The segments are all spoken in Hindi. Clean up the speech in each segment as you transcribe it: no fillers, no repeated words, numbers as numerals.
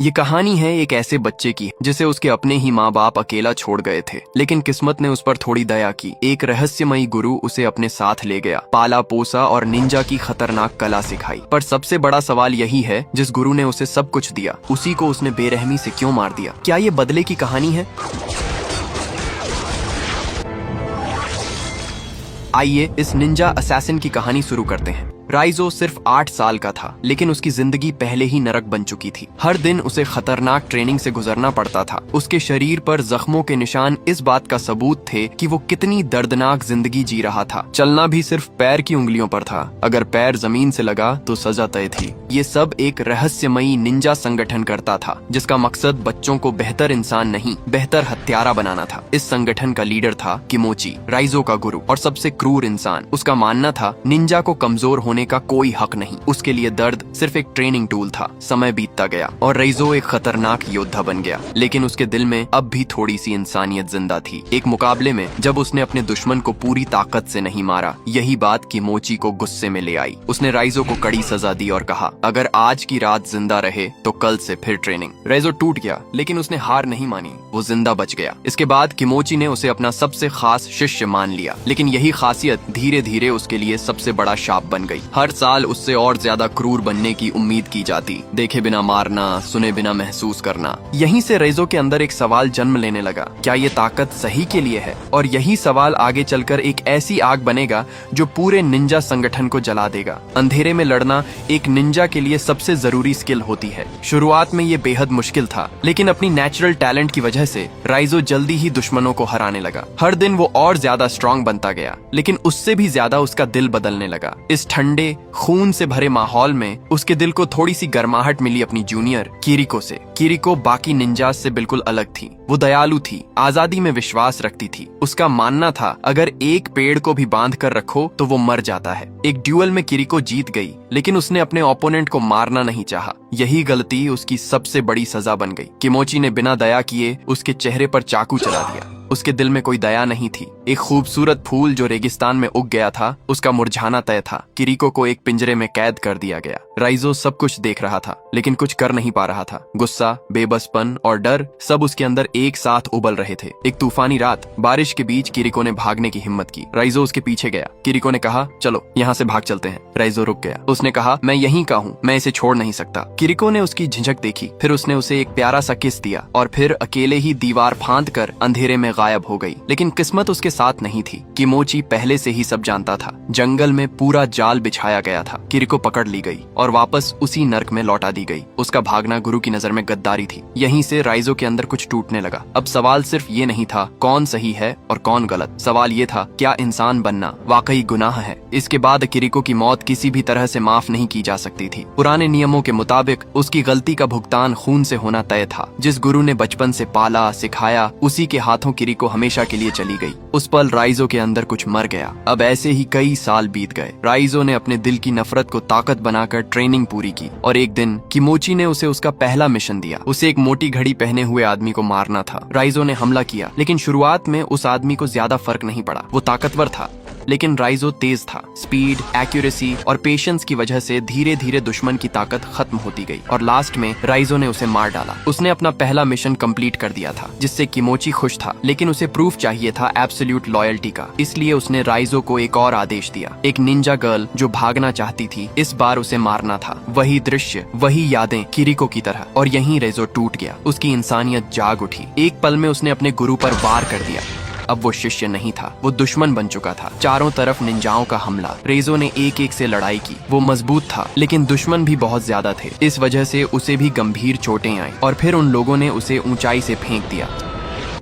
ये कहानी है एक ऐसे बच्चे की जिसे उसके अपने ही माँ बाप अकेला छोड़ गए थे, लेकिन किस्मत ने उस पर थोड़ी दया की। एक रहस्यमयी गुरु उसे अपने साथ ले गया, पाला पोसा और निंजा की खतरनाक कला सिखाई। पर सबसे बड़ा सवाल यही है, जिस गुरु ने उसे सब कुछ दिया, उसी को उसने बेरहमी से क्यों मार दिया? क्या ये बदले की कहानी है? आइए इस निंजा असैसिन की कहानी शुरू करते हैं। राइजो सिर्फ 8 साल का था, लेकिन उसकी जिंदगी पहले ही नरक बन चुकी थी। हर दिन उसे खतरनाक ट्रेनिंग से गुजरना पड़ता था। उसके शरीर पर जख्मों के निशान इस बात का सबूत थे कि वो कितनी दर्दनाक जिंदगी जी रहा था। चलना भी सिर्फ पैर की उंगलियों पर था। अगर पैर जमीन से लगा तो सजा तय थी। ये सब एक रहस्यमयी निंजा संगठन करता था, जिसका मकसद बच्चों को बेहतर इंसान नहीं, बेहतर हत्यारा बनाना था। इस संगठन का लीडर था किमोची, राइजो का गुरु और सबसे क्रूर इंसान। उसका मानना था निंजा को कमजोर होने का कोई हक नहीं। उसके लिए दर्द सिर्फ एक ट्रेनिंग टूल था। समय बीतता गया और राइजो एक खतरनाक योद्धा बन गया, लेकिन उसके दिल में अब भी थोड़ी सी इंसानियत जिंदा थी। एक मुकाबले में जब उसने अपने दुश्मन को पूरी ताकत से नहीं मारा, यही बात किमोची को गुस्से में ले आई। उसने राइजो को कड़ी सजा दी और कहा, अगर आज की रात जिंदा रहे तो कल से फिर ट्रेनिंग। राइजो टूट गया, लेकिन उसने हार नहीं मानी। वो जिंदा बच गया। इसके बाद किमोची ने उसे अपना सबसे खास शिष्य मान लिया, लेकिन यही खासियत धीरे धीरे उसके लिए सबसे बड़ा शाप बन गई। हर साल उससे और ज्यादा क्रूर बनने की उम्मीद की जाती। देखे बिना मारना, सुने बिना महसूस करना। यहीं से राइजो के अंदर एक सवाल जन्म लेने लगा, क्या ये ताकत सही के लिए है? और यही सवाल आगे चलकर एक ऐसी आग बनेगा जो पूरे निंजा संगठन को जला देगा। अंधेरे में लड़ना एक निंजा के लिए सबसे जरूरी स्किल होती है। शुरुआत में ये बेहद मुश्किल था, लेकिन अपनी नेचुरल टैलेंट की वजह से राइजो जल्दी ही दुश्मनों को हराने लगा। हर दिन वो और ज्यादा स्ट्रांग बनता गया, लेकिन उससे भी ज्यादा उसका दिल बदलने लगा। इस ठंडे खून से भरे माहौल में उसके दिल को थोड़ी सी गर्माहट मिली अपनी जूनियर किरिको से। किरिको बाकी निंजास से बिल्कुल अलग थी। वो दयालु थी, आजादी में विश्वास रखती थी। उसका मानना था, अगर एक पेड़ को भी बांध कर रखो तो वो मर जाता है। एक ड्यूअल में किरिको जीत गई, लेकिन उसने अपने ओपोनेंट को मारना नहीं चाहा। यही गलती उसकी सबसे बड़ी सजा बन गई। किमोची ने बिना दया किए उसके चेहरे पर चाकू चला दिया। उसके दिल में कोई दया नहीं थी। एक खूबसूरत फूल जो रेगिस्तान में उग गया था, उसका मुरझाना तय था। किरिको को एक पिंजरे में कैद कर दिया गया। राइजो सब कुछ देख रहा था, लेकिन कुछ कर नहीं पा रहा था। गुस्सा, बेबसपन और डर सब उसके अंदर एक साथ उबल रहे थे। एक तूफानी रात, बारिश के बीच किरिको ने भागने की हिम्मत की। राइजो उसके पीछे गया। किरिको ने कहा, चलो यहाँ से भाग चलते हैं। राइजो रुक गया। उसने कहा, मैं यहीं का हूँ, मैं इसे छोड़ नहीं सकता। किरिको ने उसकी झिझक देखी, फिर उसने उसे एक प्यारा सा किस दिया और फिर अकेले ही दीवार फांद कर अंधेरे में गायब हो गई। लेकिन किस्मत उसके साथ नहीं थी। किमोची पहले से ही सब जानता था। जंगल में पूरा जाल बिछाया गया था। किरिको पकड़ ली गई और वापस उसी नर्क में लौटा दी गई। उसका भागना गुरु की नजर में गद्दारी थी। यहीं से राइजो के अंदर कुछ टूटने लगा। अब सवाल सिर्फ ये नहीं था कौन सही है और कौन गलत। सवाल ये था, क्या इंसान बनना वाकई गुनाह है? इसके बाद किरिको की मौत किसी भी तरह से माफ नहीं की जा सकती थी। पुराने नियमों के मुताबिक उसकी गलती का भुगतान खून से होना तय था। जिस गुरु ने बचपन से पाला सिखाया, उसी के हाथों किरिको हमेशा के लिए चली गई। उस पल राइजो के अंदर कुछ मर गया। अब ऐसे ही कई साल बीत गए। राइजो ने अपने दिल की नफरत को ताकत बनाकर ट्रेनिंग पूरी की और एक दिन किमोची ने उसे उसका पहला मिशन दिया। उसे एक मोटी घड़ी पहने हुए आदमी को मारना था। राइजो ने हमला किया, लेकिन शुरुआत में उस आदमी को ज्यादा फर्क नहीं पड़ा। वो ताकतवर था, लेकिन राइजो तेज था। स्पीड, एक्यूरेसी और पेशेंस की वजह से धीरे धीरे दुश्मन की ताकत खत्म होती गई और लास्ट में राइजो ने उसे मार डाला। उसने अपना पहला मिशन कंप्लीट कर दिया था, जिससे किमोची खुश था, लेकिन उसे प्रूफ चाहिए था एब्सोल्यूट लॉयल्टी का। इसलिए उसने राइजो को एक और आदेश दिया। एक निंजा गर्ल जो भागना चाहती थी, इस बार उसे मारना था। वही दृश्य, वही यादें किरिको की तरह। और यहीं राइजो टूट गया। उसकी इंसानियत जाग उठी। एक पल में उसने अपने गुरु पर वार कर दिया। अब वो शिष्य नहीं था, वो दुश्मन बन चुका था। चारों तरफ निंजाओं का हमला। राइजो ने एक एक से लड़ाई की। वो मजबूत था, लेकिन दुश्मन भी बहुत ज्यादा थे। इस वजह से उसे भी गंभीर चोटें आई और फिर उन लोगों ने उसे ऊंचाई से फेंक दिया।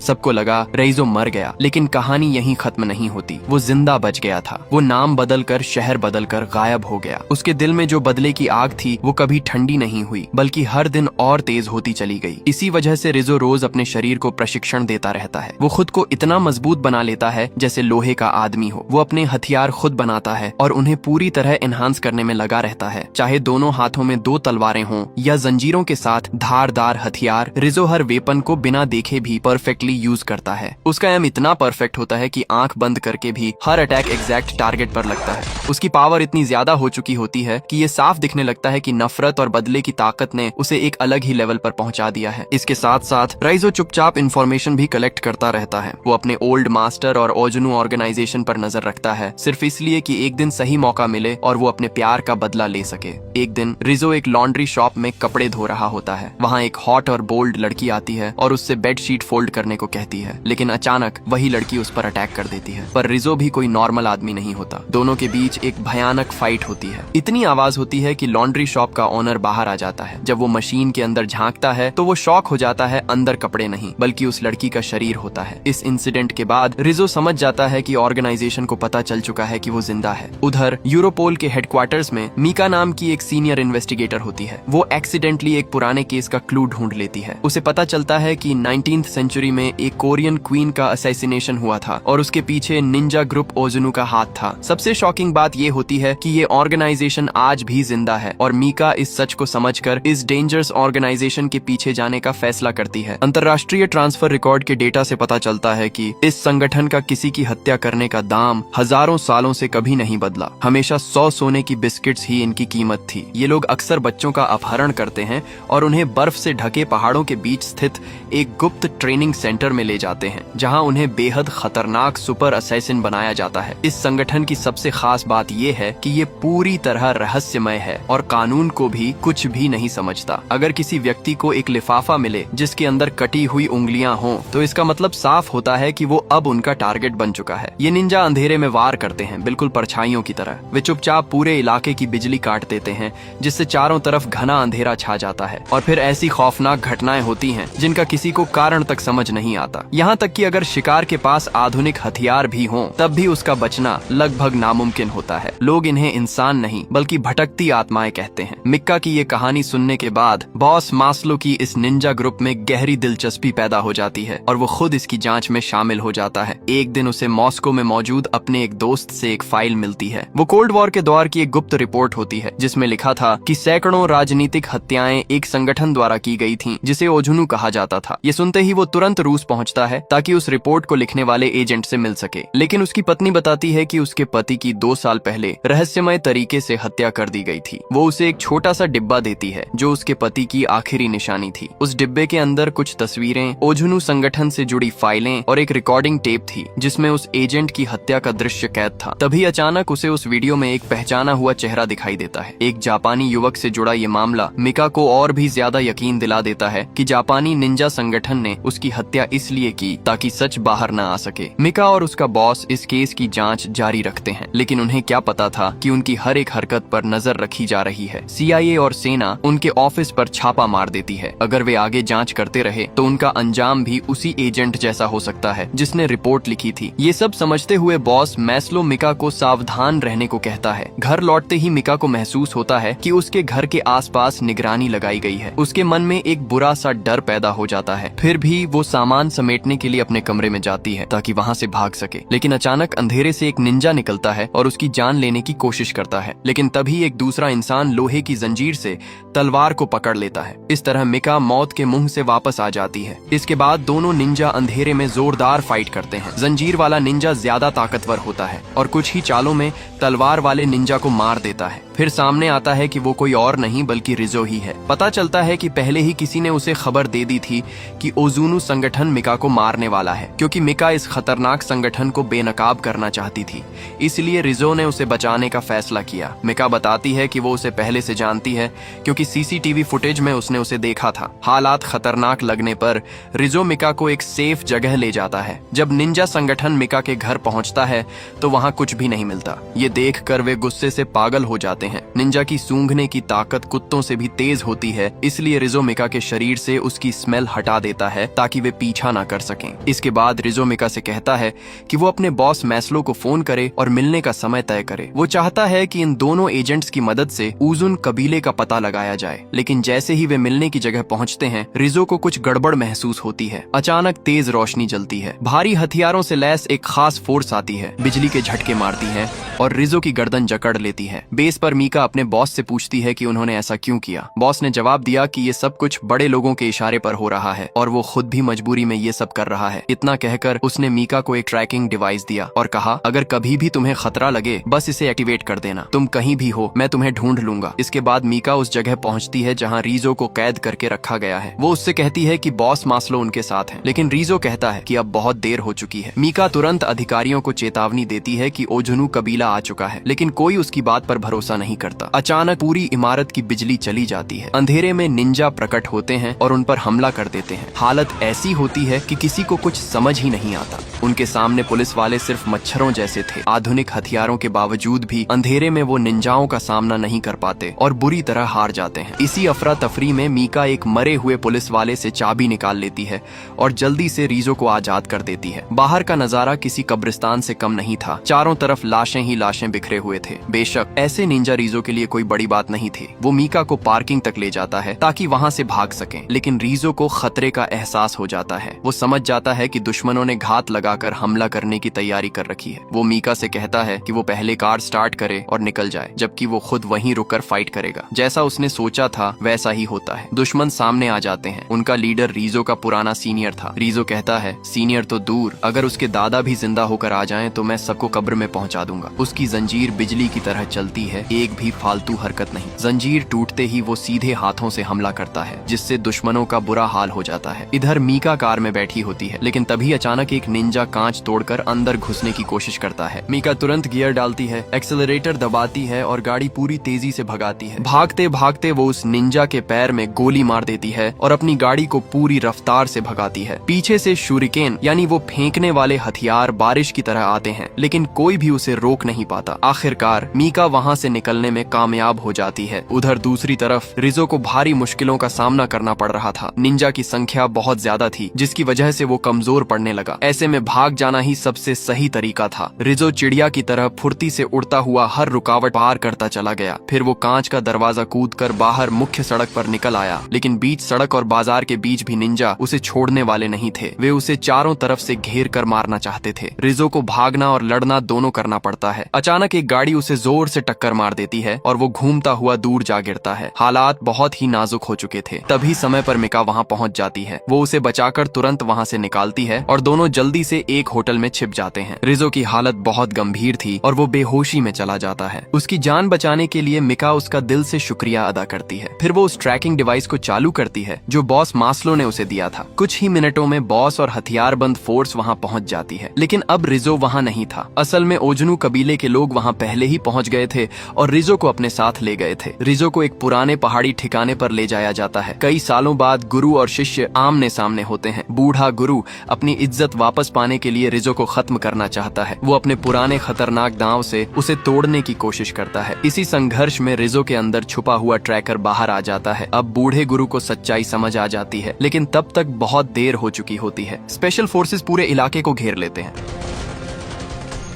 सबको लगा राइजो मर गया, लेकिन कहानी यहीं खत्म नहीं होती। वो जिंदा बच गया था। वो नाम बदलकर, शहर बदलकर गायब हो गया। उसके दिल में जो बदले की आग थी, वो कभी ठंडी नहीं हुई, बल्कि हर दिन और तेज होती चली गई। इसी वजह से राइजो रोज अपने शरीर को प्रशिक्षण देता रहता है। वो खुद को इतना मजबूत बना लेता है जैसे लोहे का आदमी हो। वो अपने हथियार खुद बनाता है और उन्हें पूरी तरह एनहांस करने में लगा रहता है। चाहे दोनों हाथों में 2 तलवारें हों या जंजीरों के साथ धारदार हथियार, राइजो हर वेपन को बिना देखे भी परफेक्टली परफेक्टली यूज करता है। उसका एम इतना परफेक्ट होता है कि आंख बंद करके भी हर अटैक एग्जैक्ट टारगेट पर लगता है। उसकी पावर इतनी ज्यादा हो चुकी होती है कि ये साफ दिखने लगता है कि नफरत और बदले की ताकत ने उसे एक अलग ही लेवल पर पहुंचा दिया है। इसके साथ साथ राइजो चुपचाप इंफॉर्मेशन भी कलेक्ट करता रहता है। वो अपने ओल्ड मास्टर और ओजुनु ऑर्गेनाइजेशन पर नजर रखता है, सिर्फ इसलिए कि एक दिन सही मौका मिले और वो अपने प्यार का बदला ले सके। एक दिन रिजो एक लॉन्ड्री शॉप में कपड़े धो रहा होता है। वहाँ एक हॉट और बोल्ड लड़की आती है और उससे बेडशीट फोल्ड करने को कहती है, लेकिन अचानक वही लड़की उस पर अटैक कर देती है। पर रिजो भी कोई नॉर्मल आदमी नहीं होता। दोनों के बीच एक भयानक फाइट होती है। इतनी आवाज होती है कि लॉन्ड्री शॉप का ओनर बाहर आ जाता है। जब वो मशीन के अंदर झांकता है तो वो शॉक हो जाता है, अंदर कपड़े नहीं बल्कि उस लड़की का शरीर होता है। इस इंसिडेंट के बाद रिजो समझ जाता है कि ऑर्गेनाइजेशन को पता चल चुका है कि वो जिंदा है। उधर यूरोपोल के हेडक्वार्टर्स में मीका नाम की एक सीनियर इन्वेस्टिगेटर होती है। वो एक्सीडेंटली एक पुराने केस का क्लू ढूंढ लेती है। उसे पता चलता है कि 19th सेंचुरी में एक कोरियन क्वीन का असैसिनेशन हुआ था और उसके पीछे निंजा ग्रुप ओजुनु का हाथ था। सबसे शॉकिंग बात ये होती है कि ये ऑर्गेनाइजेशन आज भी जिंदा है और मीका इस सच को समझकर इस डेंजरस ऑर्गेनाइजेशन के पीछे जाने का फैसला करती है। अंतर्राष्ट्रीय ट्रांसफर रिकॉर्ड के डेटा से पता चलता है कि इस संगठन का किसी की हत्या करने का दाम हजारों सालों से कभी नहीं बदला। हमेशा 100 सोने की बिस्किट्स ही इनकी कीमत थी। ये लोग अक्सर बच्चों का अपहरण करते हैं और उन्हें बर्फ से ढके पहाड़ों के बीच स्थित एक गुप्त ट्रेनिंग सेंटर में ले जाते हैं, जहां उन्हें बेहद खतरनाक सुपर असैसिन बनाया जाता है। इस संगठन की सबसे खास बात ये है कि ये पूरी तरह रहस्यमय है और कानून को भी कुछ भी नहीं समझता। अगर किसी व्यक्ति को एक लिफाफा मिले जिसके अंदर कटी हुई उंगलियां हों, तो इसका मतलब साफ होता है कि वो अब उनका टारगेट बन चुका है। ये निंजा अंधेरे में वार करते हैं, बिल्कुल परछाइयों की तरह। वे चुपचाप पूरे इलाके की बिजली काट देते हैं, जिससे चारों तरफ घना अंधेरा छा जाता है और फिर ऐसी खौफनाक घटनाएं होती हैं जिनका किसी को कारण तक समझ नहीं आता। यहाँ तक कि अगर शिकार के पास आधुनिक हथियार भी हों, तब भी उसका बचना लगभग नामुमकिन होता है। लोग इन्हें इंसान नहीं बल्कि भटकती आत्माएं कहते हैं। मिक्का की ये कहानी सुनने के बाद बॉस मास्लो की इस निंजा ग्रुप में गहरी दिलचस्पी पैदा हो जाती है और वो खुद इसकी जांच में शामिल हो जाता है। एक दिन उसे मॉस्को में मौजूद अपने एक दोस्त से एक फाइल मिलती है। वो कोल्ड वॉर के दौर की एक गुप्त रिपोर्ट होती है, जिसमें लिखा था कि सैकड़ों राजनीतिक हत्याएं एक संगठन द्वारा की गई थीं, जिसे ओजुनु कहा जाता था। ये सुनते ही वो तुरंत रूस पहुंचता है ताकि उस रिपोर्ट को लिखने वाले एजेंट से मिल सके, लेकिन उसकी पत्नी बताती है कि उसके पति की 2 साल पहले रहस्यमय तरीके से हत्या कर दी गई थी। वो उसे एक छोटा सा डिब्बा देती है जो उसके पति की आखिरी निशानी थी। उस डिब्बे के अंदर कुछ तस्वीरें, ओजुनु संगठन से जुड़ी फाइलें और एक रिकॉर्डिंग टेप थी जिसमें उस एजेंट की हत्या का दृश्य कैद था। तभी अचानक उसे उस वीडियो में एक पहचाना हुआ चेहरा दिखाई देता है। एक जापानी युवक से जुड़ा ये मामला मिका को और भी ज्यादा यकीन दिला देता है कि जापानी निंजा संगठन ने उसकी हत्या इसलिए की ताकि सच बाहर न आ सके। मिका और उसका बॉस इस केस की जांच जारी रखते हैं, लेकिन उन्हें क्या पता था कि उनकी हर एक हरकत पर नजर रखी जा रही है। CIA और सेना उनके ऑफिस पर छापा मार देती है। अगर वे आगे जांच करते रहे तो उनका अंजाम भी उसी एजेंट जैसा हो सकता है जिसने रिपोर्ट लिखी थी। ये सब समझते हुए बॉस मैस्लो मिका को सावधान रहने को कहता है। घर लौटते ही मिका को महसूस होता है कि उसके घर के आसपास निगरानी लगाई गई है। उसके मन में एक बुरा सा डर पैदा हो जाता है। फिर भी वो सामान समेटने के लिए अपने कमरे में जाती है ताकि वहाँ से भाग सके, लेकिन अचानक अंधेरे से एक निंजा निकलता है और उसकी जान लेने की कोशिश करता है। लेकिन तभी एक दूसरा इंसान लोहे की जंजीर से तलवार को पकड़ लेता है। इस तरह मिका मौत के मुंह से वापस आ जाती है। इसके बाद दोनों निंजा अंधेरे में जोरदार फाइट करते हैं। जंजीर वाला निंजा ज्यादा ताकतवर होता है और कुछ ही चालों में तलवार वाले निंजा को मार देता है। फिर सामने आता है कि वो कोई और नहीं बल्कि रिजो ही है। पता चलता है कि पहले ही किसी ने उसे खबर दे दी थी कि ओजुनु संगठन मिका को मारने वाला है, क्योंकि मिका इस खतरनाक संगठन को बेनकाब करना चाहती थी। इसलिए रिजो ने उसे बचाने का फैसला किया। मिका बताती है कि वो उसे पहले से जानती है क्योंकि CCTV फुटेज में उसने उसे देखा था। हालात खतरनाक लगने पर रिजो मिका को एक सेफ जगह ले जाता है। जब निंजा संगठन मिका के घर पहुंचता है तो वहां कुछ भी नहीं मिलता। ये देखकर वे गुस्से से पागल हो जाते हैं। निंजा की सूंघने की ताकत कुत्तों से भी तेज होती है, इसलिए रिजो मिका के शरीर से उसकी स्मेल हटा देता है ताकि वे पीछा ना कर सकें। इसके बाद रिजो मिका से कहता है कि वो अपने बॉस मैस्लो को फोन करे और मिलने का समय तय करे। वो चाहता है कि इन दोनों एजेंट्स की मदद से उजुन कबीले का पता लगाया जाए। लेकिन जैसे ही वे मिलने की जगह पहुंचते हैं, रिजो को कुछ गड़बड़ महसूस होती है। अचानक तेज रोशनी जलती है। भारी हथियारों से लैस एक खास फोर्स आती है, बिजली के झटके मारती है और रिजो की गर्दन जकड़ लेती है। बेस पर मीका अपने बॉस से पूछती है कि उन्होंने ऐसा क्यों किया। बॉस ने जवाब दिया कि ये सब कुछ बड़े लोगों के इशारे पर हो रहा है और वो खुद भी मजबूरी में ये सब कर रहा है। इतना कहकर उसने मीका को एक ट्रैकिंग डिवाइस दिया और कहा, अगर कभी भी तुम्हें खतरा लगे बस इसे एक्टिवेट कर देना। तुम कहीं भी हो, मैं तुम्हें ढूंढ लूंगा। इसके बाद मीका उस जगह पहुंचती है जहां रीजो को कैद करके रखा गया है। वो उससे कहती है कि बॉस मास्लो उनके साथ हैं, लेकिन रीजो कहता है कि अब बहुत देर हो चुकी है। मीका तुरंत अधिकारियों को चेतावनी देती है कि ओजुनु कबीला आ चुका है, लेकिन कोई उसकी बात पर भरोसा नहीं करता। अचानक पूरी इमारत की बिजली चली जाती है। अंधेरे में निंजा प्रकट होते हैं और उन पर हमला कर देते हैं। हालत ऐसी होती है कि किसी को कुछ समझ ही नहीं आता। उनके सामने पुलिस वाले सिर्फ मच्छरों जैसे थे। आधुनिक हथियारों के बावजूद भी अंधेरे में वो निंजाओं का सामना नहीं कर पाते और बुरी तरह हार जाते हैं। इसी अफरा तफरी में मीका एक मरे हुए पुलिस वाले से चाबी निकाल लेती है और जल्दी से रीजो को आजाद कर देती है। बाहर का नजारा किसी कब्रिस्तान से कम नहीं था। चारों तरफ लाशें ही लाशें बिखरे हुए थे। बेशक ऐसे निंजा रीजो के लिए कोई बड़ी बात नहीं थी। वो मीका को पार्किंग तक ले जाता है ताकि वहां से भाग सकें, लेकिन रीजो को खतरे का एहसास हो जाता है। वो समझ जाता है कि दुश्मनों ने घात लगाकर हमला करने की तैयारी कर रखी है। वो मीका से कहता है कि वो पहले कार स्टार्ट करे और निकल जाए, जबकि वो खुद वहीं रुककर फाइट करेगा। जैसा उसने सोचा था वैसा ही होता है। दुश्मन सामने आ जाते हैं। उनका लीडर रीजो का पुराना सीनियर था। रीजो कहता है, सीनियर तो दूर, अगर उसके दादा भी जिंदा होकर आ जाएं तो मैं सबको कब्र में पहुंचा दूंगा। उसकी जंजीर बिजली की तरह चलती है, एक भी फालतू हरकत नहीं। जंजीर टूटते ही वो सीधे हाथों से हमला करता है, जिससे दुश्मनों का बुरा हाल हो जाता है। इधर मीका कार में बैठी होती है, लेकिन तभी अचानक एक निंजा कांच तोड़कर अंदर घुसने की कोशिश करता है। मीका तुरंत गियर डालती है, एक्सेलरेटर दबाती है और गाड़ी पूरी तेजी से भगाती है। भागते भागते वो उस निंजा के पैर में गोली मार देती है और अपनी गाड़ी को पूरी रफ्तार से भगाती है। पीछे से शूरिकेन यानी वो फेंकने वाले हथियार बारिश की तरह आते हैं, लेकिन कोई भी उसे रोक नहीं पाता। आखिरकार मीका वहां से निकलने में कामयाब हो जाती है। उधर दूसरी तरफ रिजो को भारी मुश्किलों का सामना करना पड़ रहा था। निंजा की संख्या बहुत ज्यादा थी, जिसकी वजह से वो कमजोर पड़ने लगा। ऐसे में भाग जाना ही सबसे सही तरीका था। रिजो चिड़िया की तरह फुर्ती से उड़ता हुआ हर रुकावट पार करता चला गया। फिर वो कांच का दरवाजा कूदकर बाहर मुख्य सड़क पर निकल आया, लेकिन बीच सड़क और बाजार के बीच भी निंजा उसे छोड़ने वाले नहीं थे। वे उसे चारों तरफ से घेर कर मारना चाहते थे। रिजो को भागना और लड़ना दोनों करना पड़ता है। अचानक एक गाड़ी उसे जोर से टक्कर मार देती है और वो घूमता हुआ दूर जा गिरता है। हालात बहुत ही नाजुक हो चुके थे। तभी समय पर मिका वहां पहुंच जाती है। वो उसे बचाकर तुरंत वहां से निकालती है और दोनों जल्दी से एक होटल में छिप जाते हैं। रिजो की हालत बहुत गंभीर थी और वो बेहोशी में चला जाता है। उसकी जान बचाने के लिए मिका उसका दिल से शुक्रिया अदा करती है। फिर वो उस ट्रैकिंग डिवाइस को चालू करती है जो बॉस मास्लो ने उसे दिया था। कुछ ही मिनटों में बॉस और हथियारबंद फोर्स वहां पहुंच जाती है, लेकिन अब रिजो वहां नहीं था। असल में ओजुनु कबीले के लोग वहां पहले ही पहुंच गए थे और रिजो को अपने साथ ले गए थे। रिजो को एक पुराने पहाड़ी ठिकाने पर ले जाया जाता है। कई सालों बाद गुरु और शिष्य आमने सामने होते हैं। बूढ़ा गुरु अपनी इज्जत वापस पाने के लिए रिजो को खत्म करना चाहता है। वो अपने पुराने खतरनाक दांव से उसे तोड़ने की कोशिश करता है। इसी संघर्ष में रिजो के अंदर छुपा हुआ ट्रैकर बाहर आ जाता है। अब बूढ़े गुरु को सच्चाई समझ आ जाती है, लेकिन तब तक बहुत देर हो चुकी होती है। स्पेशल फोर्सेस पूरे इलाके को घेर लेते हैं।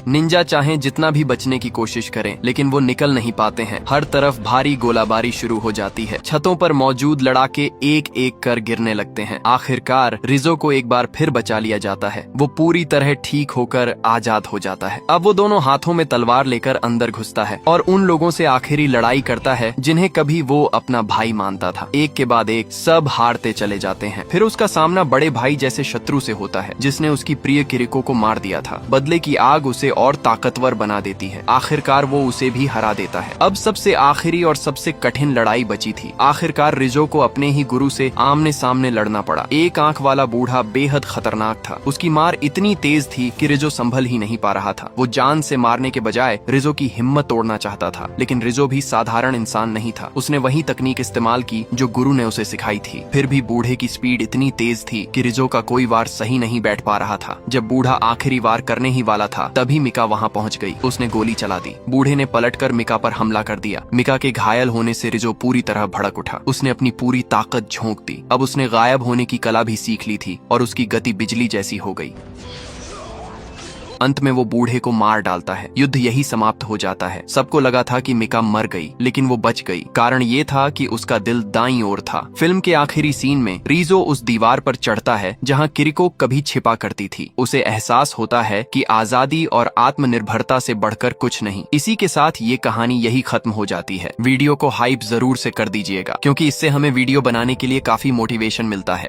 निंजा चाहें जितना भी बचने की कोशिश करें, लेकिन वो निकल नहीं पाते हैं। हर तरफ भारी गोलाबारी शुरू हो जाती है। छतों पर मौजूद लड़ाके एक एक कर गिरने लगते हैं। आखिरकार रिजो को एक बार फिर बचा लिया जाता है। वो पूरी तरह ठीक होकर आजाद हो जाता है। अब वो दोनों हाथों में तलवार लेकर अंदर घुसता है और उन लोगों से आखिरी लड़ाई करता है जिन्हें कभी वो अपना भाई मानता था। एक के बाद एक सब हारते चले जाते हैं। फिर उसका सामना बड़े भाई जैसे शत्रु से होता है, जिसने उसकी प्रिय किरिको को मार दिया था। बदले की आग उसे और ताकतवर बना देती है। आखिरकार वो उसे भी हरा देता है। अब सबसे आखिरी और सबसे कठिन लड़ाई बची थी। आखिरकार रिजो को अपने ही गुरु से आमने सामने लड़ना पड़ा। एक आंख वाला बूढ़ा बेहद खतरनाक था। उसकी मार इतनी तेज थी कि रिजो संभल ही नहीं पा रहा था। वो जान से मारने के बजाय रिजो की हिम्मत तोड़ना चाहता था, लेकिन रिजो भी साधारण इंसान नहीं था। उसने वही तकनीक इस्तेमाल की जो गुरु ने उसे सिखाई थी। फिर भी बूढ़े की स्पीड इतनी तेज थी कि रिजो का कोई वार सही नहीं बैठ पा रहा था। जब बूढ़ा आखिरी वार करने ही वाला था, तभी मिका वहां पहुंच गई। उसने गोली चला दी। बूढ़े ने पलटकर मिका पर हमला कर दिया। मिका के घायल होने से रिजो पूरी तरह भड़क उठा। उसने अपनी पूरी ताकत झोंक दी। अब उसने गायब होने की कला भी सीख ली थी और उसकी गति बिजली जैसी हो गई। अंत में वो बूढ़े को मार डालता है। युद्ध यही समाप्त हो जाता है। सबको लगा था कि मिका मर गई, लेकिन वो बच गई। कारण ये था कि उसका दिल दाईं ओर था। फिल्म के आखिरी सीन में रीजो उस दीवार पर चढ़ता है जहाँ किरिको कभी छिपा करती थी। उसे एहसास होता है कि आजादी और आत्मनिर्भरता से बढ़कर कुछ नहीं। इसी के साथ ये कहानी यही खत्म हो जाती है। वीडियो को हाइप जरूर से कर दीजिएगा, क्योंकि इससे हमें वीडियो बनाने के लिए काफी मोटिवेशन मिलता है।